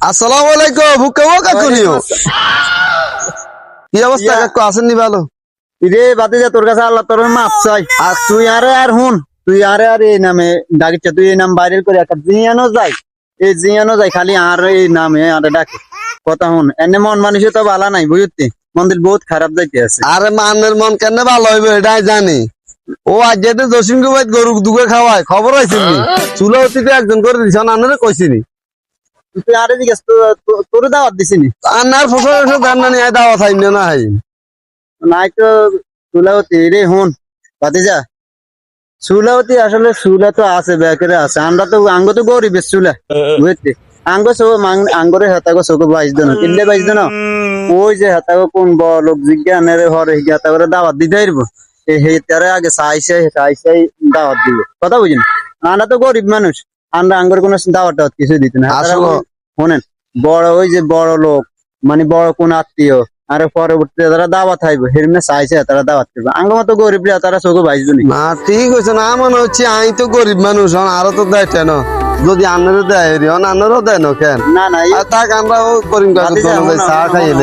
আসসালামু আলাইকুম বুকাও কাকুনিও কি অবস্থা কাকু আছেন নি ভালো রে বাদে যা তোর কাছে আল্লাহ তোর মাপ চাই আর তুই আরে আর হুন তুই আরে আর এই নামে ডাকিচ্ছে তুই এই নাম ভাইরাল করে একটা জিয়ানো যাই এই জিয়ানো যাই খালি আর এই নামে আরে ডাকে কথা হুন এনে মন মানুষ তো ভালো নাই বুঝতি মন্দির বহুত খারাপ যাইতে আছে আরে মানের মন কেন ভালো হইবে এটাই জানি ও আজ যেতে জসিম কুমার গরু দুগে খাওয়ায় খবর হয়েছিল চুলা অতিতে একজন করে দিছ আনারে কইছিনি তুই আরে জিজ্ঞেস তোর দাওয়াত দিছিনি আনার ফসল ধান না নিয়ে দাওয়া খাই না হাই নাই তো সুলাওতি রে হুন বাদে যা সুলাওতি আসলে সুলা তো আছে ব্যাকেরে আছে আমরা তো আঙ্গ তো গরিবের সুলা বুঝতে আঙ্গ সব আঙ্গরে হাতাগো সব বাইশ দিন কিনলে বাইশ দিন ওই যে হাতাগো কোন বড় লোক জিজ্ঞানের হরে হিগাতা করে দাওয়াত দিতে পারবো এই তারে আগে চাইছে দাওয়াত দিব কথা বুঝিনি আমরা তো গরিব মানুষ আমরা আঙ্গর কোনো দাওয়াত টাওয়াত কিছু দিত না আসলে শোনেন বড় ওই যে বড় লোক মানে বড় কোন আত্মীয় আর পরবর্তীতে তারা দাওয়াত খাইবো হেরমে চাইছে তারা দাওয়াত করবে আঙ্গ মতো গরিব তারা চোখে বাইশ দিন না ঠিক হয়েছে না মনে হচ্ছে আমি তো গরিব মানুষ আরো তো দেয় কেন যদি আনারও দেয় আনারও দেয় না কেন না না আর তাক আমরা করিম কাছে চা খাইয়ে